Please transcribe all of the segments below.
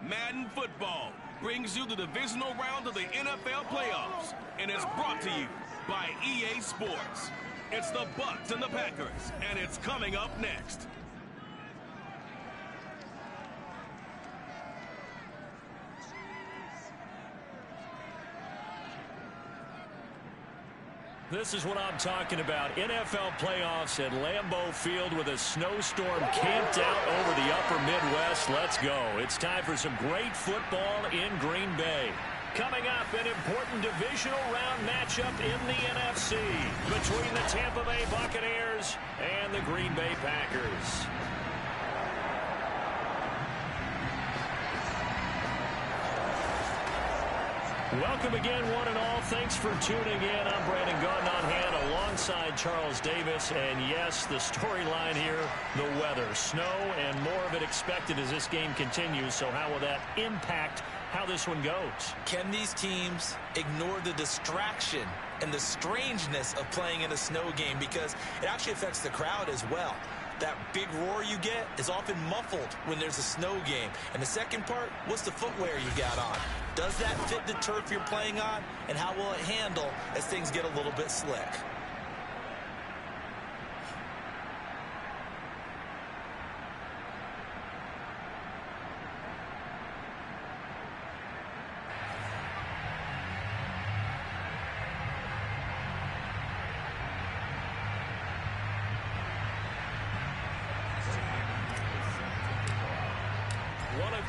Madden Football brings you the divisional round of the NFL playoffs, and it's brought to you by EA Sports. It's the Bucs and the Packers, and it's coming up next. This is what I'm talking about. NFL playoffs at Lambeau Field with a snowstorm camped out over the upper Midwest. Let's go. It's time for some great football in Green Bay. Coming up, an important divisional round matchup in the NFC between the Tampa Bay Buccaneers and the Green Bay Packers. Welcome again, one and all. Thanks for tuning in. I'm Brandon Gaudenauhan alongside Charles Davis. And yes, the storyline here, the weather. Snow and more of it expected as this game continues. So how will that impact how this one goes? Can these teams ignore the distraction and the strangeness of playing in a snow game? Because it actually affects the crowd as well. That big roar you get is often muffled when there's a snow game. And the second part, what's the footwear you got on? Does that fit the turf you're playing on? And how will it handle as things get a little bit slick?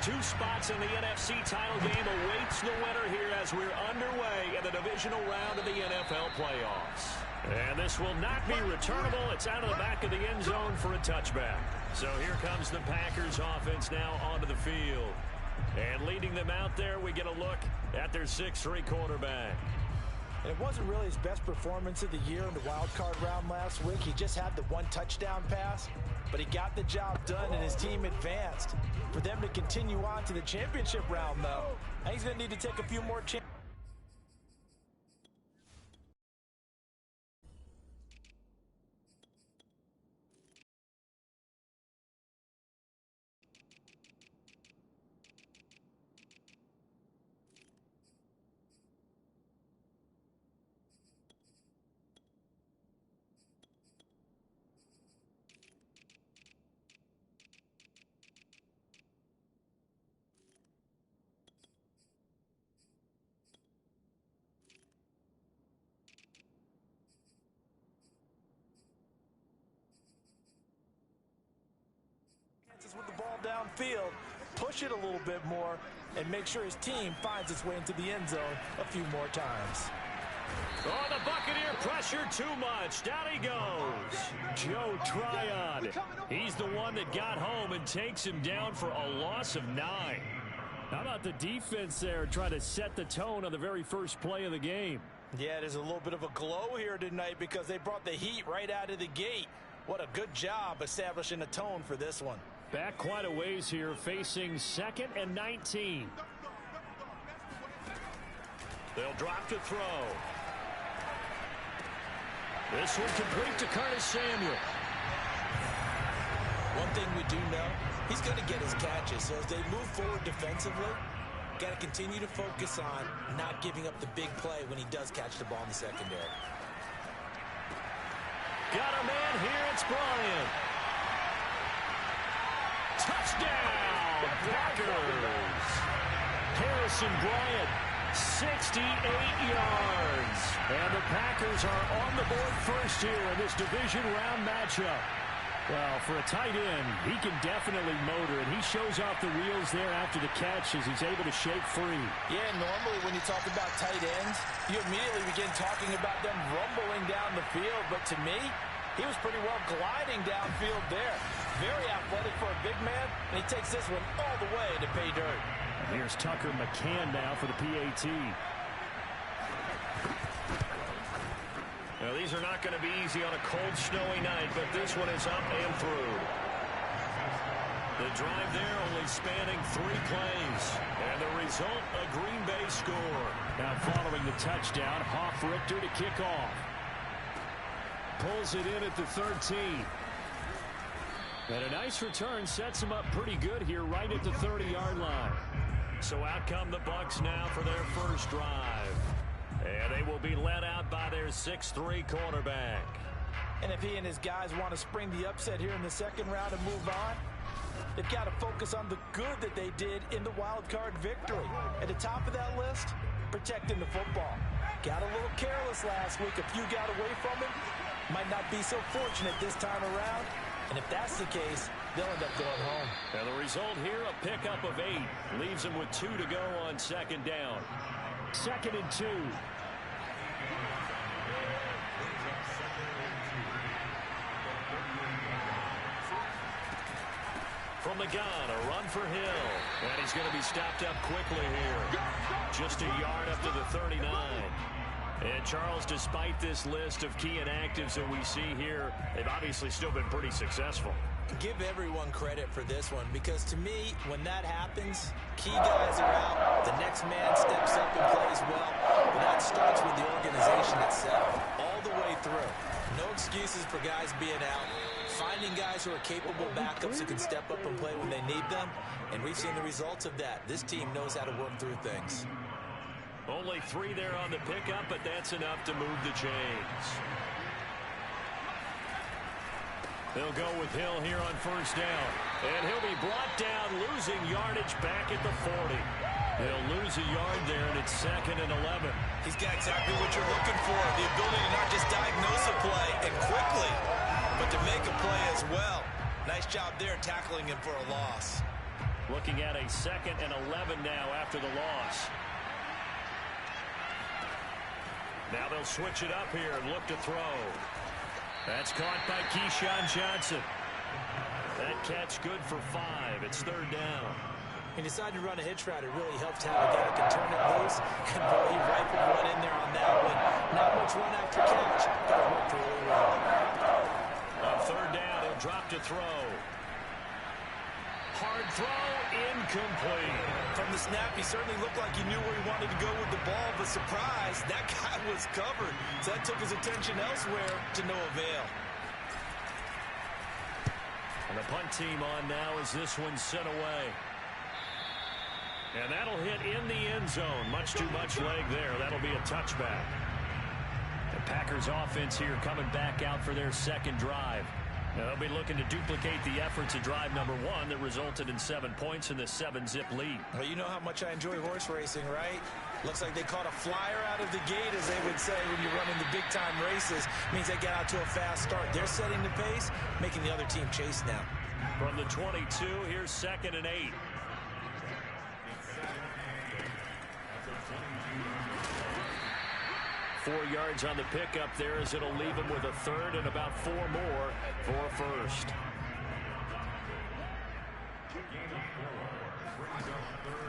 Two spots in the NFC title game awaits the winner here as we're underway in the divisional round of the NFL playoffs. And this will not be returnable. It's out of the back of the end zone for a touchback. So here comes the Packers offense now onto the field. And leading them out there, we get a look at their 6'3" quarterback. And it wasn't really his best performance of the year in the wild card round last week. He just had the one touchdown pass, but he got the job done and his team advanced. For them to continue on to the championship round, though, I think he's going to need to take a few more chances. With the ball downfield, push it a little bit more, and make sure his team finds its way into the end zone a few more times. Oh, the Buccaneer pressure too much. Down he goes. Joe Tryon. He's the one that got home and takes him down for a loss of 9. How about the defense there trying to set the tone on the very first play of the game? Yeah, there's a little bit of a glow here tonight because they brought the heat right out of the gate. What a good job establishing a tone for this one. Back quite a ways here, facing 2nd and 19. They'll drop to throw. This one complete to Curtis Samuel. One thing we do know, he's going to get his catches. So as they move forward defensively, got to continue to focus on not giving up the big play when he does catch the ball in the secondary. Got a man here, it's Bryant. Touchdown, Packers. Harrison Bryant, 68 yards. And the Packers are on the board first here in this division round matchup. Well, for a tight end, he can definitely motor, and he shows off the wheels there after the catch as he's able to shake free. Yeah, normally when you talk about tight ends, you immediately begin talking about them rumbling down the field. But to me, he was pretty well gliding downfield there. Very athletic for a big man, and he takes this one all the way to pay dirt. And here's Tucker McCann now for the PAT. Well, these are not going to be easy on a cold, snowy night, but this one is up and through. The drive there only spanning 3 plays. And the result, a Green Bay score. Now following the touchdown, Hoff-Richter to kick off. Pulls it in at the 13. And a nice return sets him up pretty good here right at the 30-yard line. So out come the Bucs now for their first drive. And they will be led out by their 6'3" quarterback. And if he and his guys want to spring the upset here in the second round and move on, they've got to focus on the good that they did in the wild card victory. At the top of that list, protecting the football. Got a little careless last week. A few got away from him. Might not be so fortunate this time around. And if that's the case, they'll end up going home. And the result here, a pickup of 8. Leaves them with 2 to go on second down. 2nd and 2. From the gun, a run for Hill. And he's going to be stopped up quickly here. Just a yard up to the 39. And Charles, despite this list of key inactives that we see here, they've obviously still been pretty successful. Give everyone credit for this one, because to me, when that happens, key guys are out, the next man steps up and plays well. But that starts with the organization itself, all the way through. No excuses for guys being out. Finding guys who are capable backups who can step up and play when they need them. And we've seen the results of that. This team knows how to work through things. Only 3 there on the pickup, but that's enough to move the chains. They'll go with Hill here on first down. And he'll be brought down, losing yardage back at the 40. They'll lose a yard there, and it's 2nd and 11. He's got exactly what you're looking for, the ability to not just diagnose a play and quickly, but to make a play as well. Nice job there tackling him for a loss. Looking at a 2nd and 11 now after the loss. Now they'll switch it up here and look to throw. That's caught by Keyshawn Johnson. That catch good for 5. It's 3rd down. He decided to run a hitch route. It really helped have a guy who can turn it loose. And boy, he rifled one in there on that one. Not much run after catch, but it worked really well. On 3rd down, he'll drop to throw. Hard throw, incomplete. From the snap, he certainly looked like he knew where he wanted to go with the ball, but surprise, that guy was covered. So that took his attention elsewhere to no avail. And the punt team on now as this one's sent away. And that'll hit in the end zone. Much too much leg there. That'll be a touchback. The Packers offense here coming back out for their second drive. Now they'll be looking to duplicate the efforts of drive number 1 that resulted in 7 points in the 7-zip lead. Well, you know how much I enjoy horse racing, right? Looks like they caught a flyer out of the gate, as they would say when you're running the big-time races. Means they get out to a fast start. They're setting the pace, making the other team chase now. From the 22, here's 2nd and 8. Four yards on the pickup there, as it'll leave him with a 3rd and about 4 more for a 1st.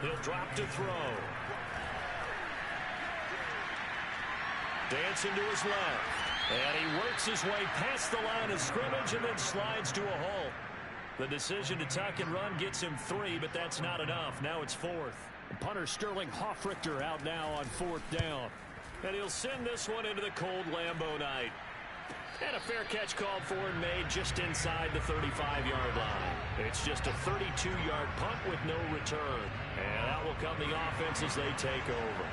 He'll drop to throw. Dancing to his left. And he works his way past the line of scrimmage and then slides to a halt. The decision to tuck and run gets him 3, but that's not enough. Now it's 4th. Punter Sterling Hoffrichter out now on 4th down. And he'll send this one into the cold Lambeau night. And a fair catch called for and made just inside the 35-yard line. It's just a 32-yard punt with no return. And out will come the offense as they take over.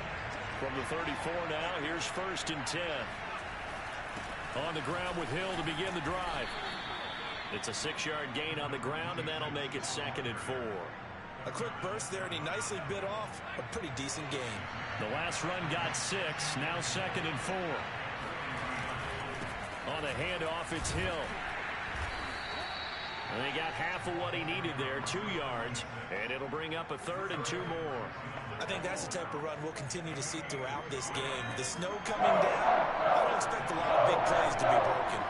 From the 34 now, here's 1st and 10. On the ground with Hill to begin the drive. It's a 6-yard gain on the ground, and that'll make it 2nd and 4. A quick burst there, and he nicely bit off a pretty decent gain. The last run got 6, now 2nd and 4. On the handoff, it's Hill. And they got half of what he needed there, 2 yards, and it'll bring up a 3rd and 2 more. I think that's the type of run we'll continue to see throughout this game. The snow coming down, I don't expect a lot of big plays to be broken.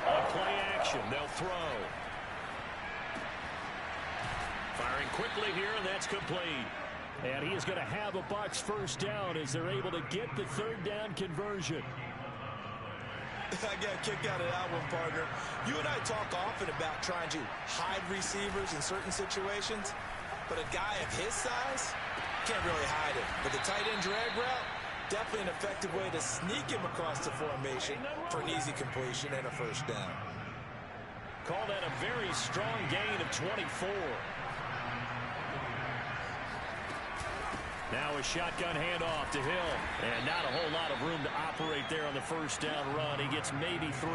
On play action, they'll throw. Firing quickly here, and that's complete. And he is going to have a Bucs first down as they're able to get the 3rd down conversion. I got a kick out of that one, partner. You and I talk often about trying to hide receivers in certain situations, but a guy of his size can't really hide it. But the tight end drag route, definitely an effective way to sneak him across the formation for an easy completion and a first down. Call that a very strong gain of 24. Now a shotgun handoff to Hill. And not a whole lot of room to operate there on the first down run. He gets maybe 3.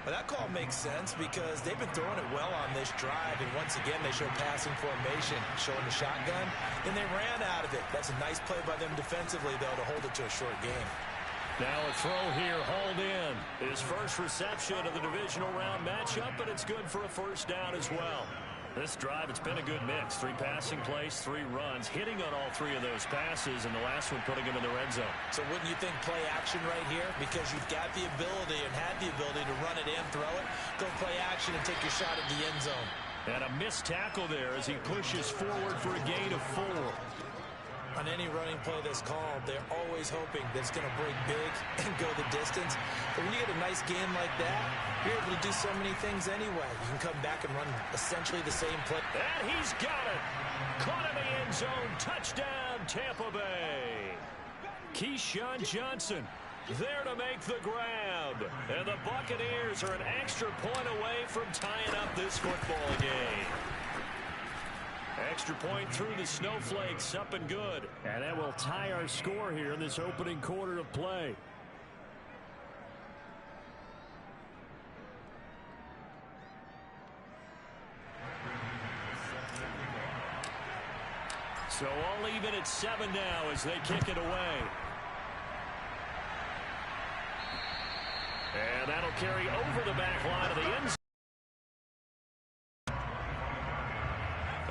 Well, that call makes sense because they've been throwing it well on this drive. And once again, they show passing formation, showing the shotgun. Then they ran out of it. That's a nice play by them defensively, though, to hold it to a short game. Now a throw here, hauled in. His first reception of the divisional round matchup, but it's good for a first down as well. This drive, it's been a good mix. 3 passing plays, 3 runs, hitting on all 3 of those passes, and the last one putting him in the red zone. So wouldn't you think play action right here? Because you've got the ability and had the ability to run it in, throw it, go play action and take your shot at the end zone. And a missed tackle there as he pushes forward for a gain of 4. On any running play that's called, they're always hoping that it's going to break big and go the distance. But when you get a nice game like that, you're able to do so many things anyway. You can come back and run essentially the same play. And he's got it. Caught in the end zone. Touchdown, Tampa Bay. Keyshawn Johnson there to make the grab. And the Buccaneers are an extra point away from tying up this football game. Extra point through the snowflakes, up and good. And that will tie our score here in this opening quarter of play. So all even at 7 now as they kick it away. And that'll carry over the back line of the end zone.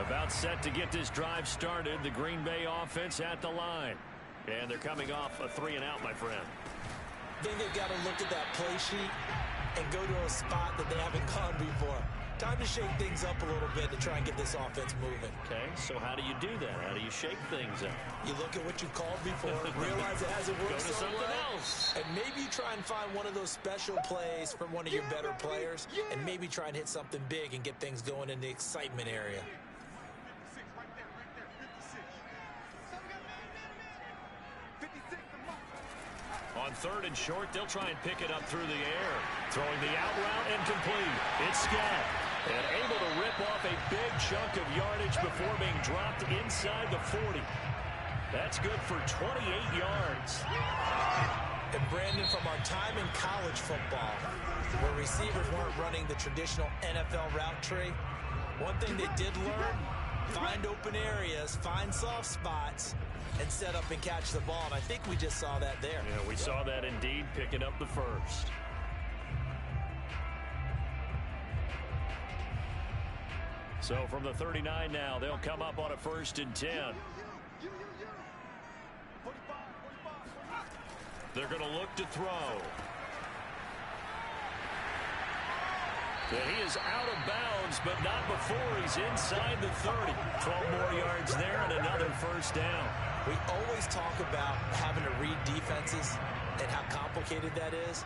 About set to get this drive started. The Green Bay offense at the line. And they're coming off a 3-and-out, my friend. I think they've got to look at that play sheet and go to a spot that they haven't gone before. Time to shake things up a little bit to try and get this offense moving. Okay, so how do you do that? How do you shake things up? You look at what you called before, realize it hasn't worked Go to so something well, else. and maybe you try and find one of those special plays from one of your better players, and maybe try and hit something big and get things going in the excitement area. On 3rd and short, they'll try and pick it up through the air. Throwing the out route and complete. It's Scott. And able to rip off a big chunk of yardage before being dropped inside the 40. That's good for 28 yards. And Brandon, from our time in college football, where receivers weren't running the traditional NFL route tree, one thing they did learn, find open areas, find soft spots, and set up and catch the ball. And I think we just saw that there. Yeah, we saw that indeed, picking up the first. So from the 39 now, they'll come up on a 1st and 10. They're going to look to throw. And he is out of bounds, but not before he's inside the 30. 12 more yards there and another first down. We always talk about having to read defenses and how complicated that is.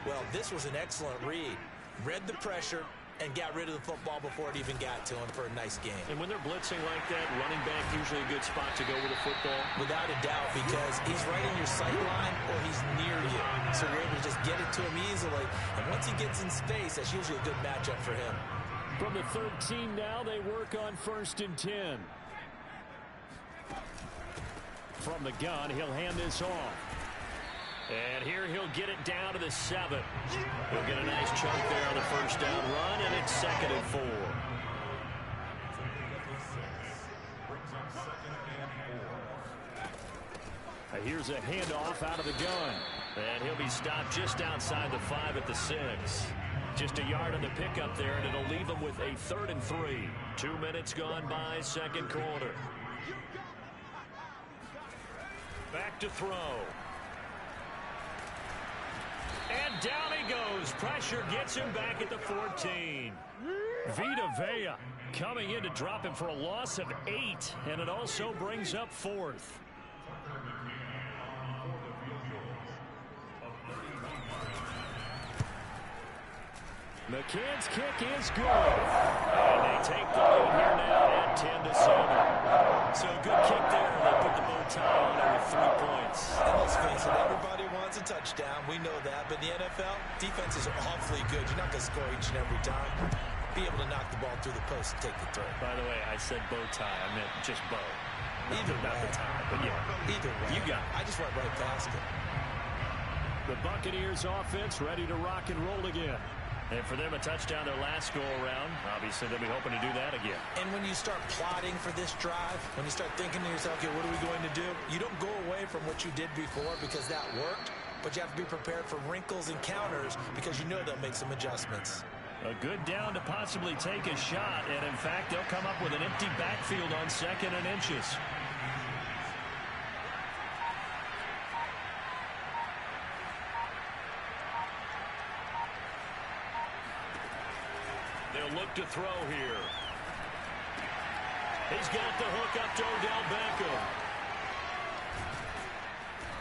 Well, this was an excellent read. Read the pressure and got rid of the football before it even got to him for a nice game. And when they're blitzing like that, running back usually a good spot to go with a football. Without a doubt, because he's right in your sight line or he's near you. So you're able to just get it to him easily. And once he gets in space, that's usually a good matchup for him. From the 13 now, they work on 1st and 10. From the gun, he'll hand this off. And here he'll get it down to the 7. He'll get a nice chunk there on the first down run, and it's 2nd and 4. Here's a handoff out of the gun. And he'll be stopped just outside the 5 at the 6. Just a yard on the pickup there, and it'll leave him with a 3rd and 3. 2 minutes gone by, 2nd quarter. Back to throw. And down he goes. Pressure gets him back at the 14. Vita Vea coming in to drop him for a loss of 8. And it also brings up 4th. McCann's kick is good. And they take the lead here now at 10-7. So a good kick there. They put the bow tie on it with 3 points. And let's face it, everybody wants a touchdown. We know that. But in the NFL, defenses are awfully good. You're not going to score each and every time. Be able to knock the ball through the post and take the throw. By the way, I said bow tie. I meant just bow. Either Not way. the time, but yeah. Either way. You got it. I just went right past it. The Buccaneers offense ready to rock and roll again. And for them, a touchdown their last go-around. Obviously, they'll be hoping to do that again. And when you start plotting for this drive, when you start thinking to yourself, okay, what are we going to do? You don't go away from what you did before because that worked, but you have to be prepared for wrinkles and counters because you know they'll make some adjustments. A good down to possibly take a shot, and in fact, they'll come up with an empty backfield on 2nd and inches. They'll look to throw here. He's got the hook up to Odell Beckham.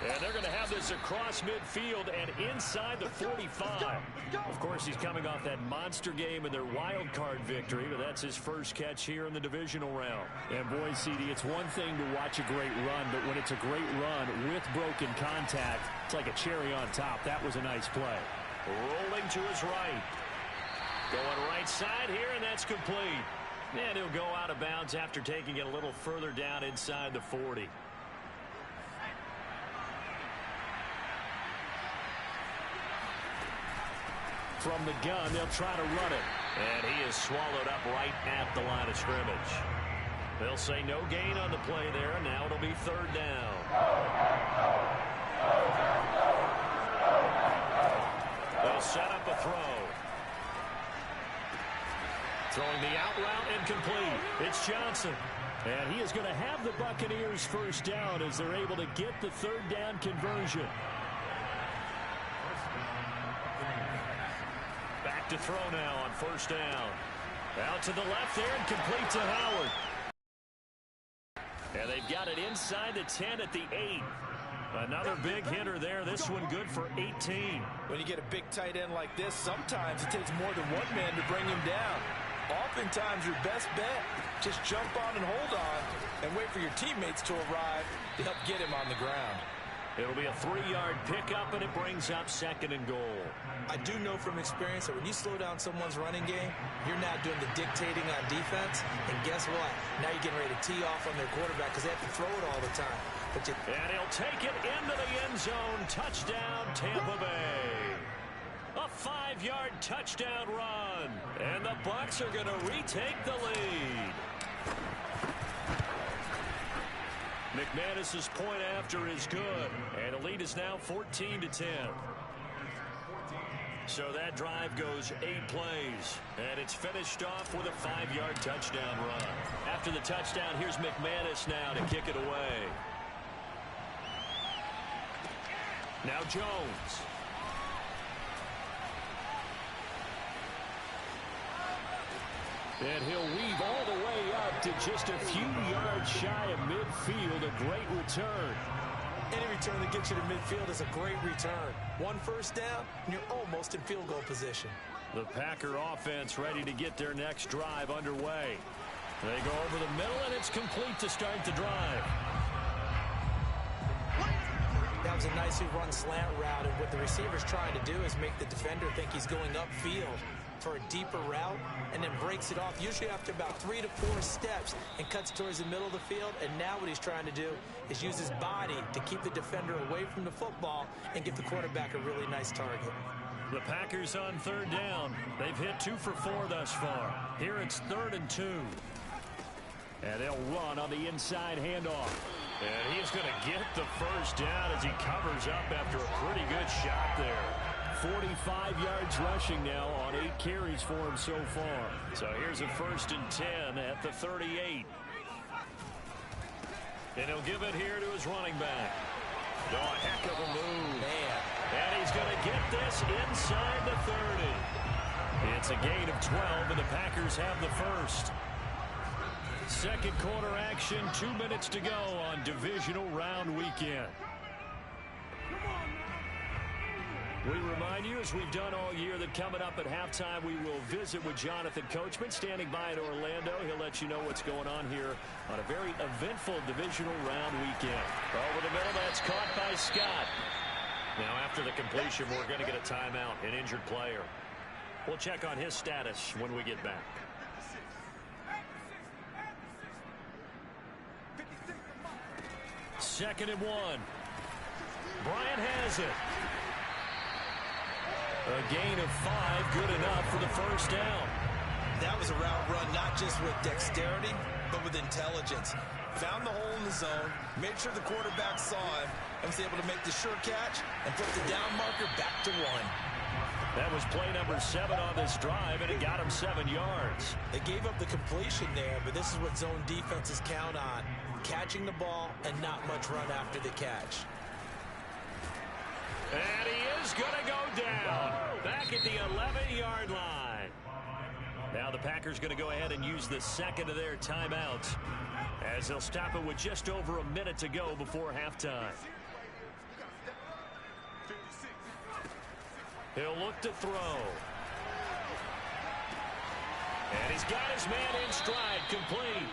And they're going to have this across midfield and inside the 45. Of course, he's coming off that monster game in their wild card victory, but that's his first catch here in the divisional round. And boy, CD, it's one thing to watch a great run, but when it's a great run with broken contact, it's like a cherry on top. That was a nice play. Rolling to his right. Going right side here, and that's complete. And he'll go out of bounds after taking it a little further down inside the 40. From the gun, they'll try to run it. And he is swallowed up right at the line of scrimmage. They'll say no gain on the play there. Now it'll be 3rd down. They'll set up a throw. Throwing the out route incomplete. It's Johnson. And he is going to have the Buccaneers first down as they're able to get the 3rd down conversion. Back to throw now on 1st down. Out to the left there and complete to Howard. And they've got it inside the 10 at the 8. Another big hitter there. This one good for 18. When you get a big tight end like this, sometimes it takes more than one man to bring him down. Oftentimes, your best bet, just jump on and hold on and wait for your teammates to arrive to help get him on the ground. It'll be a 3-yard pickup, and it brings up 2nd and goal. I do know from experience that when you slow down someone's running game, you're now doing the dictating on defense. And guess what? Now you're getting ready to tee off on their quarterback because they have to throw it all the time. And he'll take it into the end zone. Touchdown, Tampa Bay. A 5-yard touchdown run. And the Bucs are going to retake the lead. McManus's point after is good. And the lead is now 14-10. So that drive goes 8 plays. And it's finished off with a 5-yard touchdown run. After the touchdown, here's McManus now to kick it away. Now Jones. And he'll weave all the way up to just a few yards shy of midfield. A great return. Any return that gets you to midfield is a great return. 1 first down, and you're almost in field goal position. The Packer offense ready to get their next drive underway. They go over the middle, and it's complete to start the drive. That was a nicely run slant route, and what the receiver's trying to do is make the defender think he's going upfield for a deeper route, and then breaks it off usually after about 3 to 4 steps and cuts towards the middle of the field. And now what he's trying to do is use his body to keep the defender away from the football and give the quarterback a really nice target. The Packers on 3rd down. They've hit 2 for 4 thus far. Here it's 3rd and 2. And they'll run on the inside handoff. And he's going to get the first down as he covers up after a pretty good shot there. 45 yards rushing now on 8 carries for him so far. So here's a 1st and 10 at the 38. And he'll give it here to his running back. Oh, a heck of a move. Man. And he's going to get this inside the 30. It's a gain of 12, and the Packers have the first. Second quarter action, 2 minutes to go on divisional round weekend. We remind you, as we've done all year, that coming up at halftime, we will visit with Jonathan Coachman, standing by in Orlando. He'll let you know what's going on here on a very eventful divisional round weekend. Over the middle, that's caught by Scott. Now, after the completion, we're going to get a timeout, an injured player. We'll check on his status when we get back. 2nd and 1. Bryant has it. A gain of 5, good enough for the first down. That was a route run, not just with dexterity, but with intelligence. Found the hole in the zone, made sure the quarterback saw him, and was able to make the sure catch and put the down marker back to 1. That was play number 7 on this drive, and it got him 7 yards. They gave up the completion there, but this is what zone defenses count on. Catching the ball and not much run after the catch. And he is going to go down back at the 11-yard line. Now the Packers going to go ahead and use the second of their timeouts as they'll stop it with just over a minute to go before halftime. He'll look to throw. And he's got his man in stride, complete.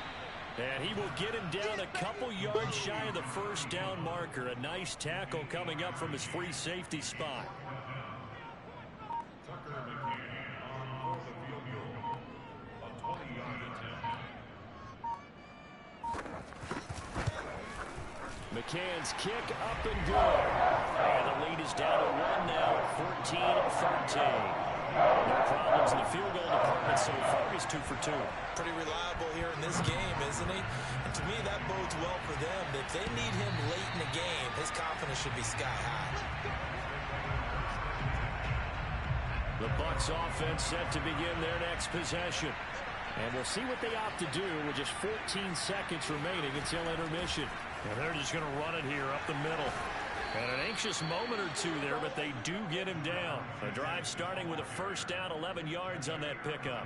And he will get him down a couple yards shy of the first down marker. A nice tackle coming up from his free safety spot. McCann's kick up and good. And the lead is down to 1 now, 14-13. No problems in the field goal department so far. He's 2 for 2. Pretty reliable here in this game, isn't he? And to me, that bodes well for them. If they need him late in the game, his confidence should be sky high. The Bucs offense set to begin their next possession. And we'll see what they opt to do with just 14 seconds remaining until intermission. And they're just going to run it here up the middle. And an anxious moment or two there, but they do get him down. A drive starting with a first down, 11 yards on that pickup.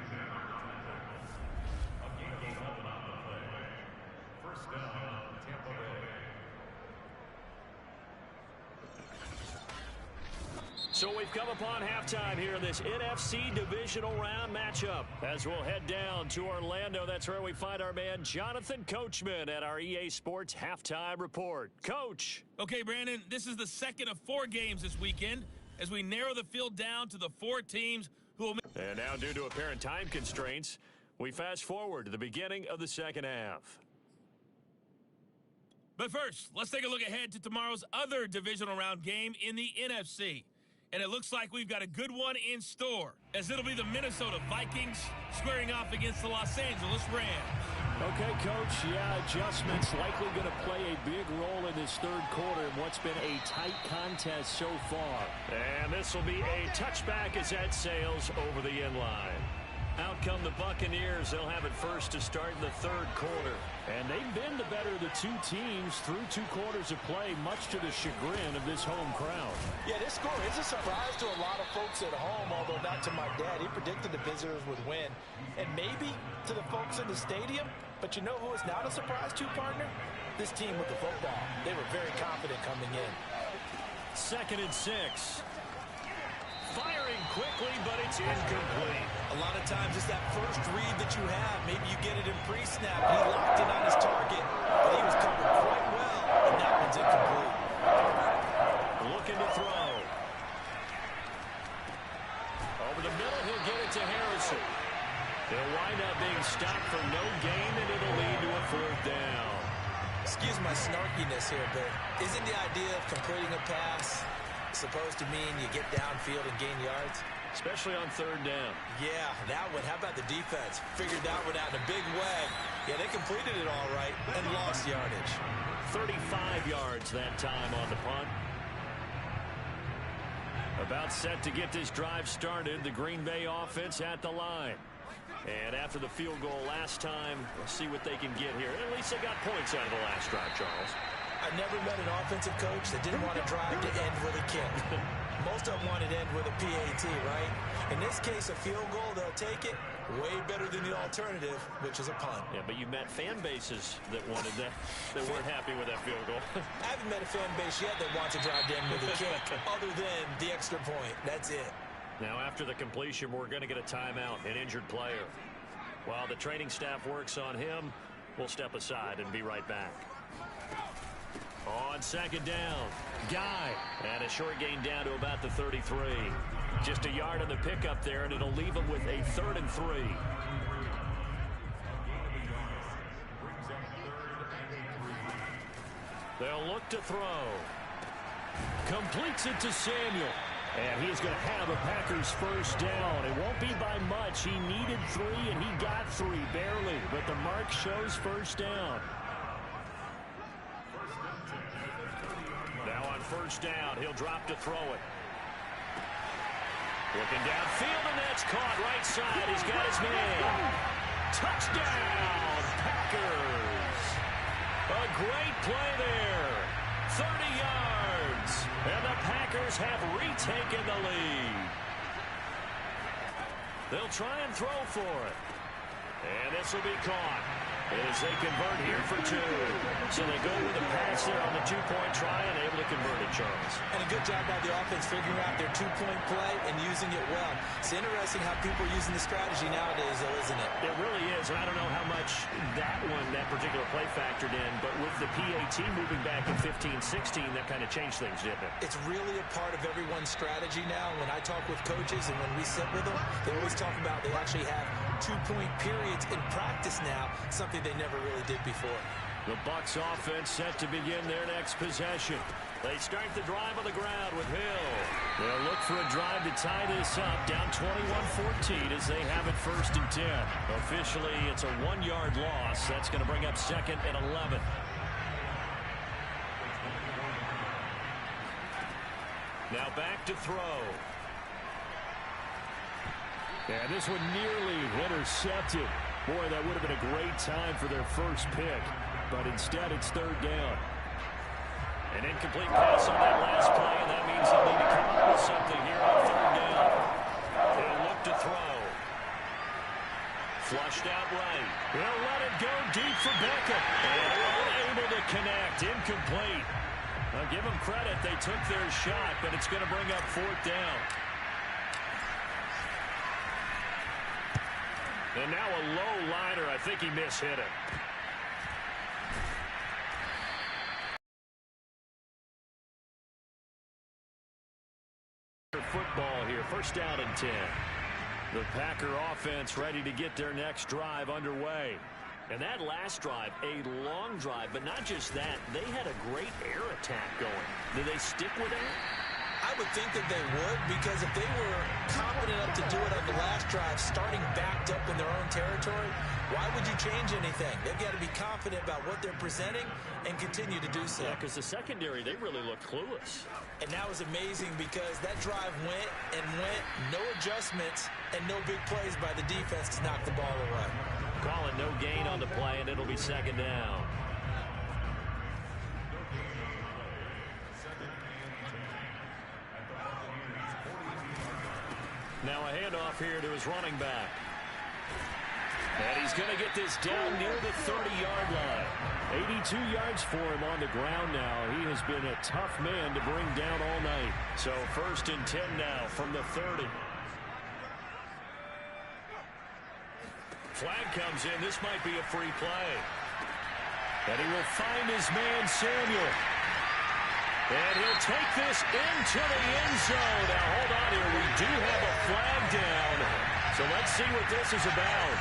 So we've come upon halftime here in this NFC divisional round matchup. As we'll head down to Orlando, that's where we find our man Jonathan Coachman at our EA Sports Halftime Report. Coach. Okay, Brandon, this is the second of 4 games this weekend as we narrow the field down to the 4 teams who will... And now, due to apparent time constraints, we fast forward to the beginning of the second half. But first, let's take a look ahead to tomorrow's other divisional round game in the NFC. And it looks like we've got a good one in store, as it'll be the Minnesota Vikings squaring off against the Los Angeles Rams. Okay, Coach, yeah, adjustments likely going to play a big role in this third quarter in what's been a tight contest so far. And this will be a touchback as that sails over the end line. Out come the Buccaneers. They'll have it first to start in the third quarter. And they've been the better of the 2 teams through 2 quarters of play, much to the chagrin of this home crowd. Yeah, this score is a surprise to a lot of folks at home, although not to my dad. He predicted the visitors would win. And maybe to the folks in the stadium, but you know who is not a surprise to, partner? This team with the football. They were very confident coming in. 2nd and 6. Firing quickly, but it's incomplete. A lot of times it's that first read that you have. Maybe you get it in pre-snap. He locked in on his target, but he was covered quite well, and that one's incomplete. Looking to throw. Over the middle, he'll get it to Harrison. They'll wind up being stopped for no gain, and it'll lead to a 4th down. Excuse my snarkiness here, but isn't the idea of completing a pass supposed to mean you get downfield and gain yards? Especially on 3rd down. Yeah, that one. How about the defense? Figured that one out in a big way. Yeah, they completed it all right and lost yardage. 35 yards that time on the punt. About set to get this drive started. The Green Bay offense at the line. And after the field goal last time, we'll see what they can get here. At least they got points out of the last drive, Charles. I never met an offensive coach that didn't want to drive to end with a kick. Most of them wanted to end with a PAT, right? In this case, a field goal, they'll take it. Way better than the alternative, which is a punt. Yeah, but you met fan bases that wanted that, that weren't happy with that field goal. I haven't met a fan base yet that wants to drive to end with a kick, other than the extra point. That's it. Now, after the completion, we're going to get a timeout, an injured player. While the training staff works on him, we'll step aside and be right back. On 2nd down, Guy, and a short gain down to about the 33. Just a yard on the pickup there, and it'll leave him with a 3rd and 3. They'll look to throw. Completes it to Samuel. And he's going to have a Packers first down. It won't be by much. He needed 3, and he got 3, barely. But the mark shows first down. Now on first down, he'll drop to throw it. Looking downfield, and that's caught right side. He's got his man. Touchdown, Packers. A great play there. 30 yards. And the Packers have retaken the lead. They'll try and throw for it. And this will be caught as they convert here for 2. So they go with a pass there on the 2-point try and able to convert it, Charles. And a good job by the offense figuring out their 2-point play and using it well. It's interesting how people are using the strategy nowadays, though, isn't it? It really is, and I don't know how much that particular play factored in, but with the PAT moving back in 15-16, that kind of changed things, didn't it? It's really a part of everyone's strategy now. When I talk with coaches and when we sit with them, they always talk about they actually have 2-point periods in practice now, something they never really did before. The Bucs offense set to begin their next possession. They start the drive on the ground with Hill. They'll look for a drive to tie this up, down 21-14 as they have it 1st and 10. Officially, it's a 1-yard loss. That's going to bring up 2nd and 11. Now back to throw. And this one nearly intercepted. Boy, that would have been a great time for their first pick. But instead, it's 3rd down. An incomplete pass on that last play, and that means they'll need to come up with something here on 3rd down. They'll look to throw. Flushed out right. They'll let it go deep for Beckham. And unable to connect. Incomplete. I'll give them credit. They took their shot, but it's going to bring up 4th down. And now a low liner. I think he mishit it. Football here. 1st down and 10. The Packer offense ready to get their next drive underway. And that last drive, a long drive, but not just that. They had a great air attack going. Did they stick with that? I would think that they would, because if they were confident enough to do it on the last drive, starting backed up in their own territory, why would you change anything? They've got to be confident about what they're presenting and continue to do so. Yeah, because the secondary, they really looked clueless. And that was amazing because that drive went and went, no adjustments, and no big plays by the defense to knock the ball away. Calling no gain on the play, and it'll be 2nd down. Now a handoff here to his running back. And he's going to get this down near the 30-yard line. 82 yards for him on the ground now. He has been a tough man to bring down all night. So 1st and 10 now from the 30. Flag comes in. This might be a free play. And he will find his man, Samuel. And he'll take this into the end zone. Now, hold on here. We do have a flag down. So let's see what this is about.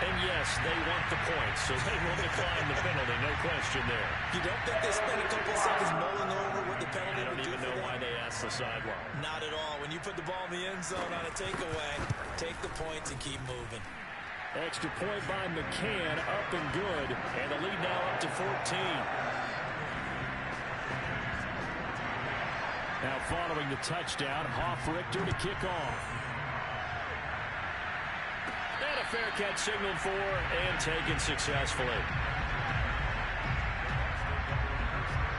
And yes, they want the points, so they will decline the penalty. No question there. You don't think they spent a couple of seconds mulling over what the penalty would do? I don't even know why they asked the sideline. Not at all. When you put the ball in the end zone on a takeaway, take the points and keep moving. Extra point by McCann, up and good. And the lead now up to 14. Now following the touchdown, Hoff-Richter to kick off. And a fair catch signaled for and taken successfully.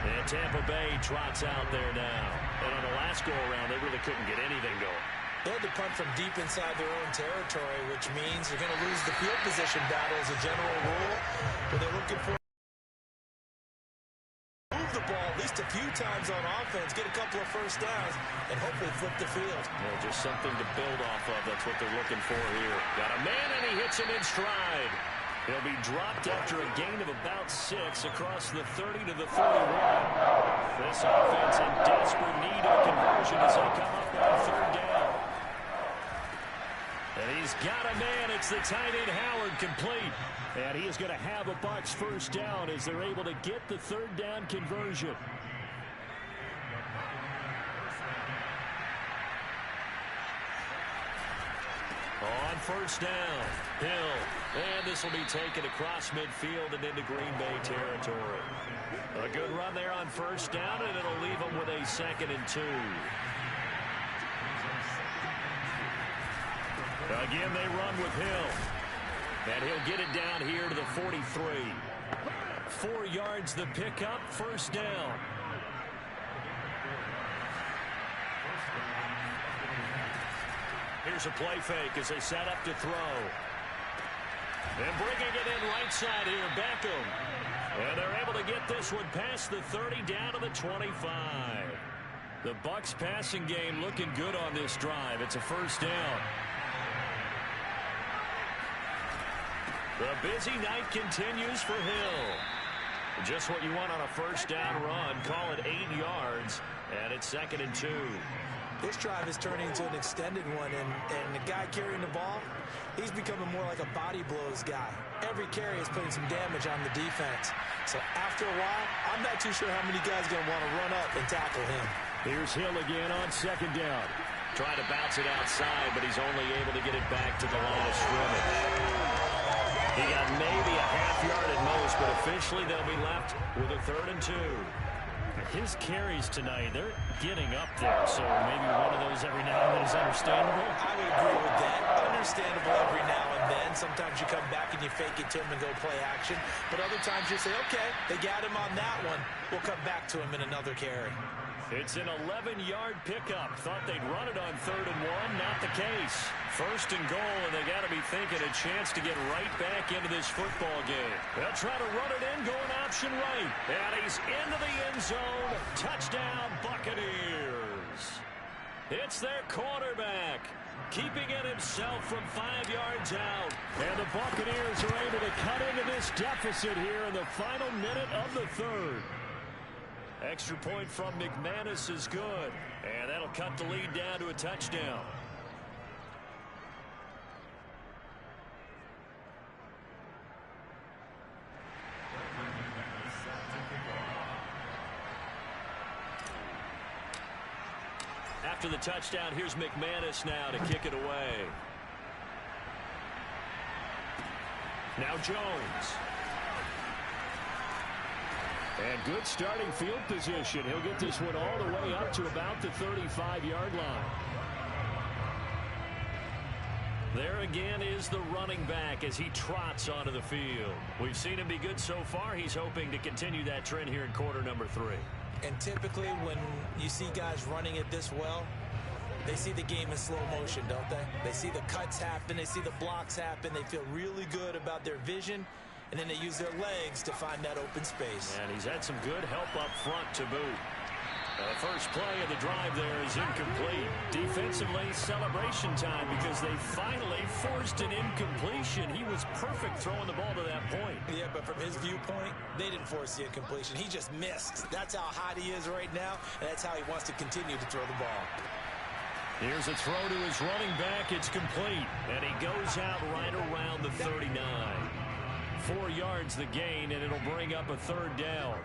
And Tampa Bay trots out there now. And on the last go-around, they really couldn't get anything going. They had to punt from deep inside their own territory, which means you're going to lose the field position battle as a general rule. But they're looking for move the ball at least a few times on offense, get a couple of first downs, and hopefully flip the field. Well, just something to build off of. That's what they're looking for here. Got a man, and he hits him in stride. He'll be dropped after a gain of about 6 across the 30 to the 31. This offense in desperate need of a conversion as they come up with a 3rd down. And he He's got a man. It's the tight end, Howard, complete. And he is going to have a Bucs first down as they're able to get the third down conversion. On first down, Hill. And this will be taken across midfield and into Green Bay territory. A good run there on first down, and it'll leave them with a 2nd and 2. Again, they run with Hill. And he'll get it down here to the 43. 4 yards the pickup, first down. Here's a play fake as they set up to throw. And bringing it in right side here, Beckham. And they're able to get this one past the 30 down to the 25. The Bucs passing game looking good on this drive. It's a first down. The busy night continues for Hill. Just what you want on a first down run. Call it 8 yards, and it's 2nd and 2. This drive is turning into an extended one, and the guy carrying the ball, he's becoming more like a body blows guy. Every carry is putting some damage on the defense. So after a while, I'm not too sure how many guys are going to want to run up and tackle him. Here's Hill again on 2nd down. Trying to bounce it outside, but he's only able to get it back to the line of scrimmage. He got maybe a half yard at most, but officially they'll be left with a 3rd and 2. His carries tonight, they're getting up there, so maybe one of those every now and then is understandable. I would agree with that. Understandable every now and then. Sometimes you come back and you fake it to him and go play action. But other times you say, okay, they got him on that one. We'll come back to him in another carry. It's an 11-yard pickup. Thought they'd run it on 3rd and 1. Not the case. 1st and goal, and they got to be thinking a chance to get right back into this football game. They'll try to run it in, going option right. And he's into the end zone. Touchdown, Buccaneers. It's their quarterback, keeping it himself from 5 yards out. And the Buccaneers are able to cut into this deficit here in the final minute of the 3rd. Extra point from McManus is good, and that'll cut the lead down to a touchdown. After the touchdown, here's McManus now to kick it away. Now Jones. And good starting field position. He'll get this one all the way up to about the 35-yard line. There again is the running back as he trots onto the field. We've seen him be good so far. He's hoping to continue that trend here in quarter number 3. And typically when you see guys running it this well, they see the game in slow motion, don't they? They see the cuts happen. They see the blocks happen. They feel really good about their vision. And then they use their legs to find that open space. And he's had some good help up front to boot. The first play of the drive there is incomplete. Defensively, celebration time because they finally forced an incompletion. He was perfect throwing the ball to that point. Yeah, but from his viewpoint, they didn't force the incompletion. He just missed. That's how hot he is right now, and that's how he wants to continue to throw the ball. Here's a throw to his running back. It's complete, and he goes out right around the 39. 4 yards the gain, and it'll bring up a 3rd down.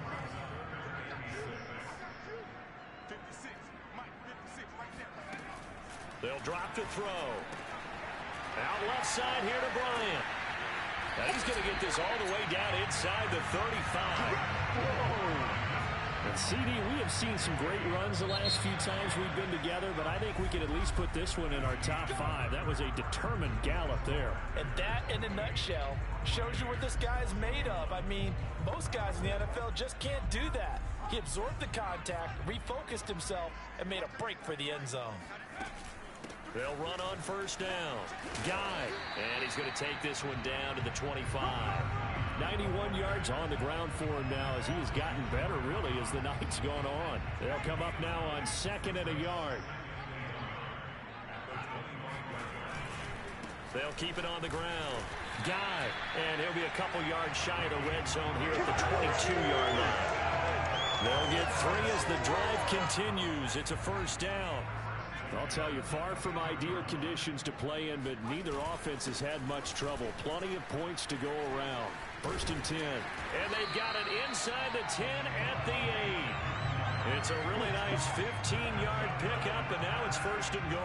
They'll drop to throw. Out left side here to Bryant. Now he's going to get this all the way down inside the 35. And CD, we have seen some great runs the last few times we've been together, but I think we can at least put this one in our top 5. That was a determined gallop there. And that, in a nutshell, shows you what this guy is made of. I mean, most guys in the NFL just can't do that. He absorbed the contact, refocused himself, and made a break for the end zone. They'll run on first down. Guy, and he's going to take this one down to the 25. 91 yards on the ground for him now as he has gotten better, really, as the night's gone on. They'll come up now on 2nd and a yard. They'll keep it on the ground. Guy, and he'll be a couple yards shy of the red zone here at the 22-yard line. They'll get 3 as the drive continues. It's a first down. I'll tell you, far from ideal conditions to play in, but neither offense has had much trouble. Plenty of points to go around. 1st and 10. And they've got it inside the 10 at the 8. It's a really nice 15-yard pickup, and now it's 1st and goal.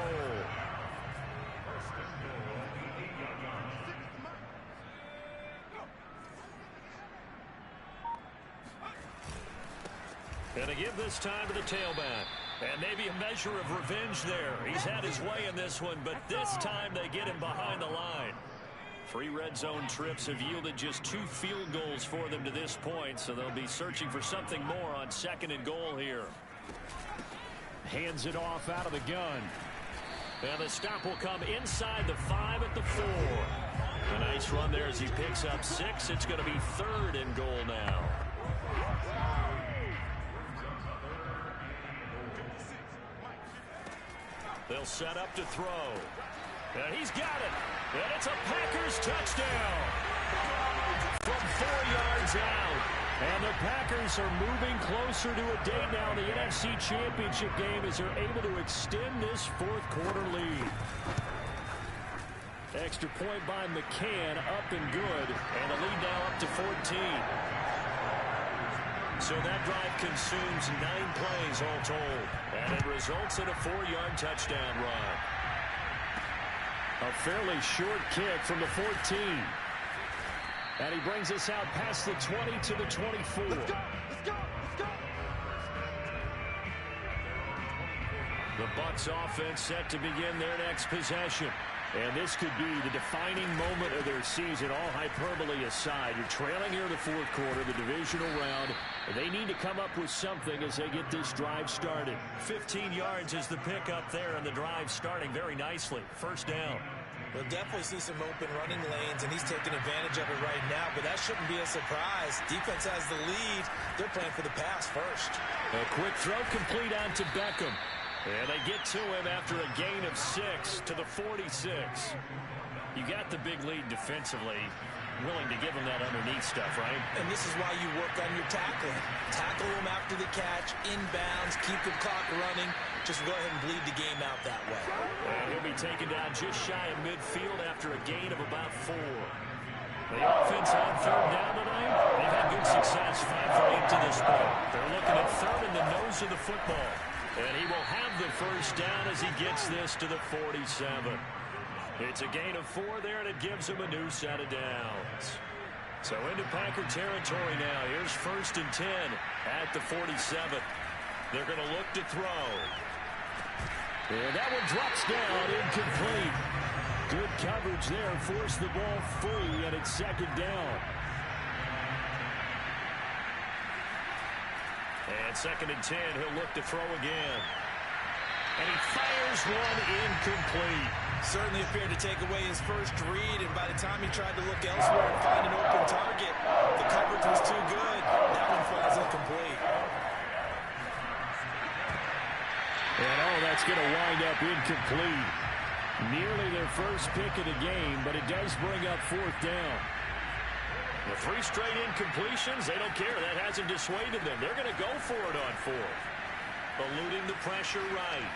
And to give this time to the tailback. And maybe a measure of revenge there. He's had his way in this one, but this time they get him behind the line. 3 red zone trips have yielded just 2 field goals for them to this point, so they'll be searching for something more on 2nd and goal here. Hands it off out of the gun. And the stop will come inside the 5 at the 4. A nice run there as he picks up 6. It's going to be 3rd and goal now. They'll set up to throw. And he's got it. And it's a Packers touchdown. From 4 yards out. And the Packers are moving closer to a date now in the NFC Championship game as they're able to extend this 4th quarter lead. Extra point by McCann, up and good. And the lead now up to 14. So that drive consumes 9 plays all told. And it results in a 4-yard touchdown run. A fairly short kick from the 14. And he brings us out past the 20 to the 24. Let's go, let's go, let's go. The Bucs offense set to begin their next possession. And this could be the defining moment of their season, all hyperbole aside. You're trailing here in the 4th quarter, the divisional round. They need to come up with something as they get this drive started. 15 yards is the pickup there, and the drive starting very nicely. 1st down. We'll definitely see some open running lanes, and he's taking advantage of it right now, but that shouldn't be a surprise. Defense has the lead. They're playing for the pass first. A quick throw complete on to Beckham. And they get to him after a gain of 6 to the 46. You got the big lead defensively. Willing to give him that underneath stuff, right? And this is why you work on your tackling. Tackle him after the catch, inbounds, keep the clock running. Just go ahead and bleed the game out that way. And he'll be taken down just shy of midfield after a gain of about 4. The offense on 3rd down tonight. They've had good success 5 for 8 to this point. They're looking at 3rd in the nose of the football. And he will have the 1st down as he gets this to the 47. It's a gain of 4 there, and it gives him a new set of downs. So into Packer territory now. Here's 1st and 10 at the 47. They're going to look to throw. And that one drops down, incomplete. Good coverage there, forced the ball free, and it's 2nd down. And 2nd and 10, he'll look to throw again. And he fires one incomplete. Certainly appeared to take away his first read, and by the time he tried to look elsewhere and find an open target, the coverage was too good. That one falls incomplete. And that's going to wind up incomplete. Nearly their first pick of the game, but it does bring up 4th down. The 3 straight incompletions, they don't care. That hasn't dissuaded them. They're going to go for it on 4th. Eluding the pressure right.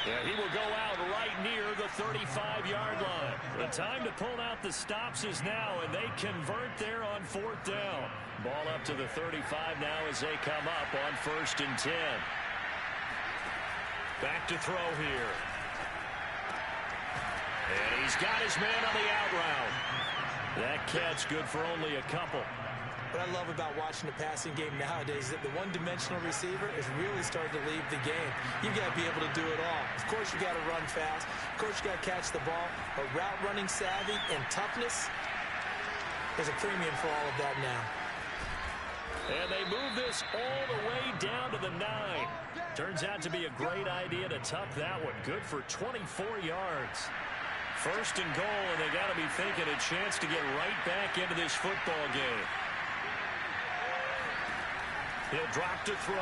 Yeah, he will go out right near the 35-yard line. The time to pull out the stops is now, and they convert there on 4th down. Ball up to the 35 now as they come up on 1st and 10. Back to throw here. And he's got his man on the out route. That catch good for only a couple. What I love about watching the passing game nowadays is that the one-dimensional receiver is really starting to leave the game. You've got to be able to do it all. Of course, you got to run fast. Of course, you got to catch the ball. But route running savvy and toughness, there's a premium for all of that now. And they move this all the way down to the 9. Turns out to be a great idea to tuck that one. Good for 24 yards. 1st and goal, and they got to be thinking a chance to get right back into this football game. He'll drop to throw.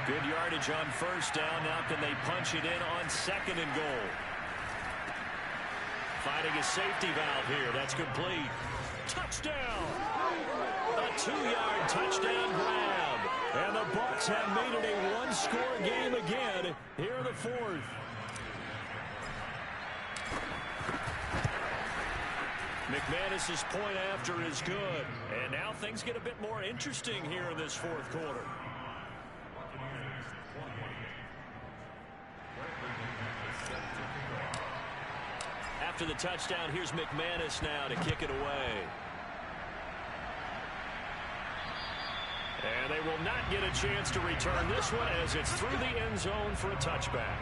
Good yardage on 1st down. Now can they punch it in on 2nd and goal? Finding a safety valve here. That's complete. Touchdown! A 2-yard touchdown grab. And the Bucs have made it a one-score game again here in the fourth. McManus's point after is good. And now things get a bit more interesting here in this fourth quarter. After the touchdown, here's McManus now to kick it away. And they will not get a chance to return this one as it's through the end zone for a touchback.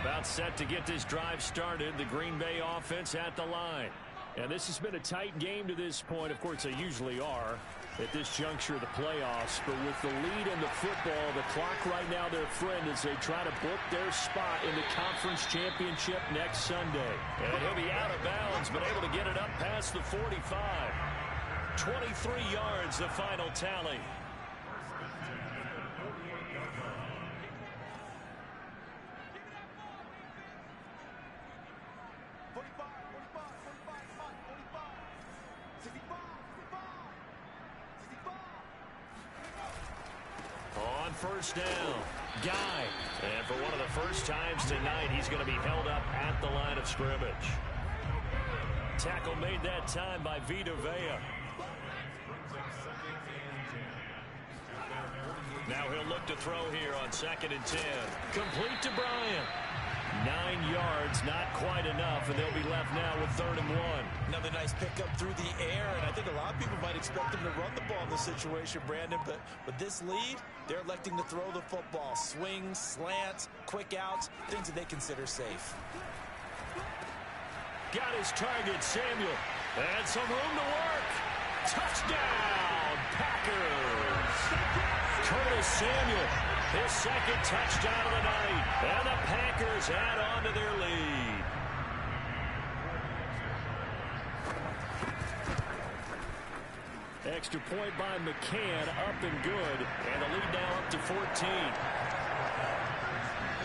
About set to get this drive started, the Green Bay offense at the line. And this has been a tight game to this point. Of course, they usually are at this juncture of the playoffs. But with the lead in the football, the clock right now their friend as they try to book their spot in the conference championship next Sunday. And he'll be out of bounds, but able to get it up past the 45. 23 yards, the final tally. On first down, Guy. And for one of the first times tonight, he's going to be held up at the line of scrimmage. Tackle made that time by Vita Vea. Now he'll look to throw here on 2nd and 10. Complete to Bryant. 9 yards, not quite enough, and they'll be left now with 3rd and 1. Another nice pickup through the air, and I think a lot of people might expect him to run the ball in this situation, Brandon, but with this lead, they're electing to throw the football. Swings, slants, quick outs, things that they consider safe. Got his target, Samuel. And some room to work. Touchdown, Packers. Curtis Samuel, his 2nd touchdown of the night. And the Packers add on to their lead. Extra point by McCann, up and good. And the lead now up to 14.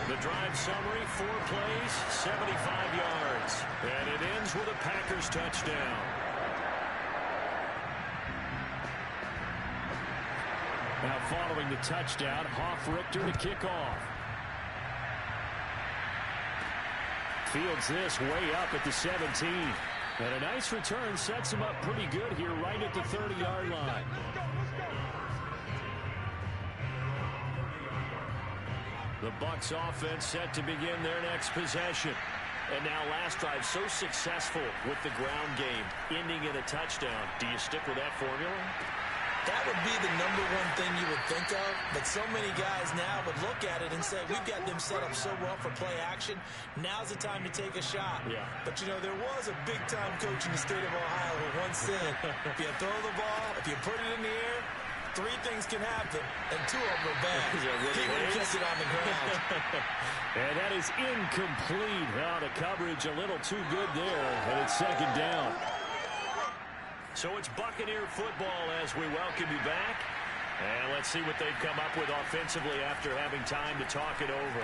The drive summary, 4 plays, 75 yards. And it ends with a Packers touchdown. Now following the touchdown, Hoff-Richter to kick off. Fields this way up at the 17. And a nice return sets him up pretty good here right at the 30-yard line. The Bucs offense set to begin their next possession. And now last drive so successful with the ground game, ending in a touchdown. Do you stick with that formula? That would be the #1 thing you would think of, but so many guys now would look at it and say, we've got them set up so well for play action. Now's the time to take a shot. Yeah. But, you know, there was a big-time coach in the state of Ohio who once said, if you throw the ball, if you put it in the air, 3 things can happen, and 2 of them are bad. He would have kept it on the ground. And that is incomplete. Now the coverage a little too good there, and it's 2nd down. So it's Buccaneer football as we welcome you back. And let's see what they've come up with offensively after having time to talk it over.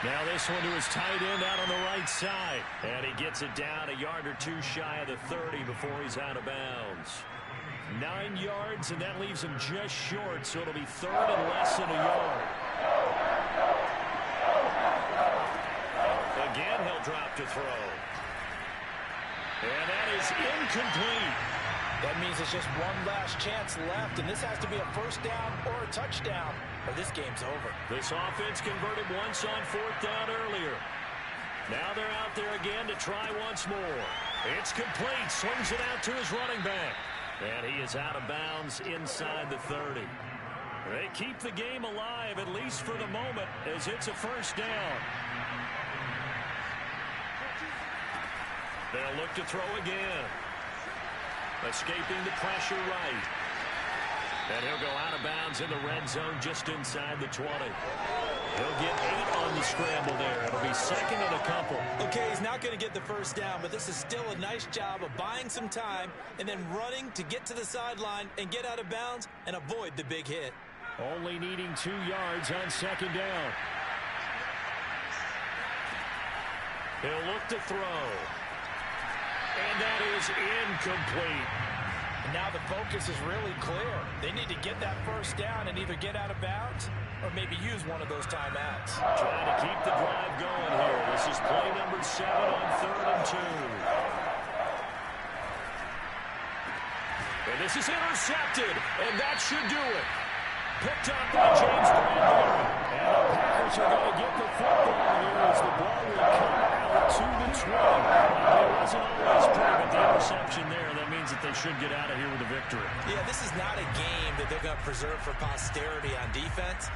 Now this one to his tight end out on the right side. And he gets it down a yard or 2 shy of the 30 before he's out of bounds. 9 yards, and that leaves him just short, so it'll be 3rd and less than a yard. Again, he'll drop to throw. And that is incomplete. That means it's just one last chance left, and this has to be a 1st down or a touchdown, or this game's over. This offense converted once on 4th down earlier. Now they're out there again to try once more. It's complete. Swings it out to his running back. And he is out of bounds inside the 30. They keep the game alive, at least for the moment, as it's a 1st down. They'll look to throw again. Escaping the pressure right. And he'll go out of bounds in the red zone just inside the 20. He'll get 8 on the scramble there. It'll be 2nd and a couple. Okay, he's not going to get the 1st down, but this is still a nice job of buying some time and then running to get to the sideline and get out of bounds and avoid the big hit. Only needing 2 yards on 2nd down. He'll look to throw. And that is incomplete. And now the focus is really clear. They need to get that first down and either get out of bounds or maybe use one of those timeouts. Trying to keep the drive going here. This is play number 7 on 3rd and 2. And this is intercepted, and that should do it. Picked up by James Bradbury. And the Packers are going to get the football here as the ball will come out to the 20. It wasn't always pretty, but the interception there, that means that they should get out of here with a victory. Yeah, this is not a game that they're going to preserve for posterity on defense,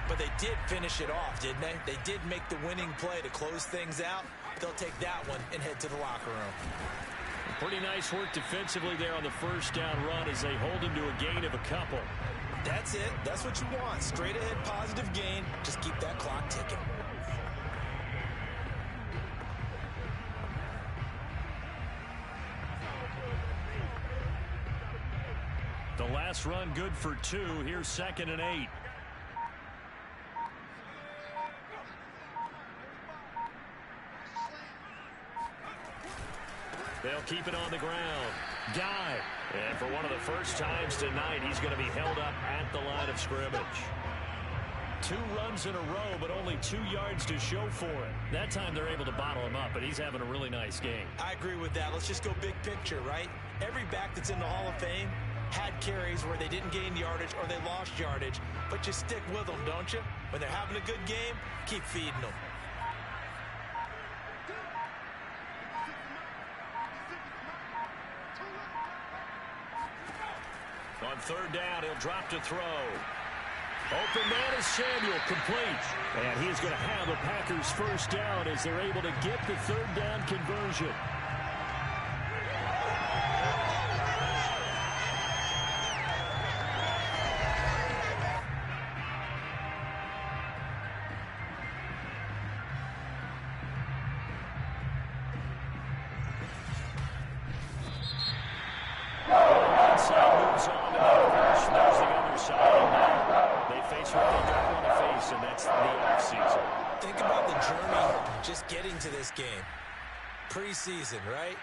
but they did finish it off, didn't they? They did make the winning play to close things out. They'll take that one and head to the locker room. Pretty nice work defensively there on the first down run as they hold him to a gain of a couple. That's it. That's what you want. Straight ahead positive gain. Just keep that clock ticking. The last run good for 2. Here's 2nd and 8. They'll keep it on the ground. Guy. And for one of the first times tonight, he's going to be held up at the line of scrimmage. 2 runs in a row, but only 2 yards to show for it. That time they're able to bottle him up, but he's having a really nice game. I agree with that. Let's just go big picture, right? Every back that's in the Hall of Fame had carries where they didn't gain yardage or they lost yardage, but you stick with them, don't you? When they're having a good game, keep feeding them. On 3rd down, he'll drop to throw. Open man is Samuel, complete. And he's going to have the Packers first down as they're able to get the 3rd down conversion. Think about the journey just getting to this game. Preseason, right?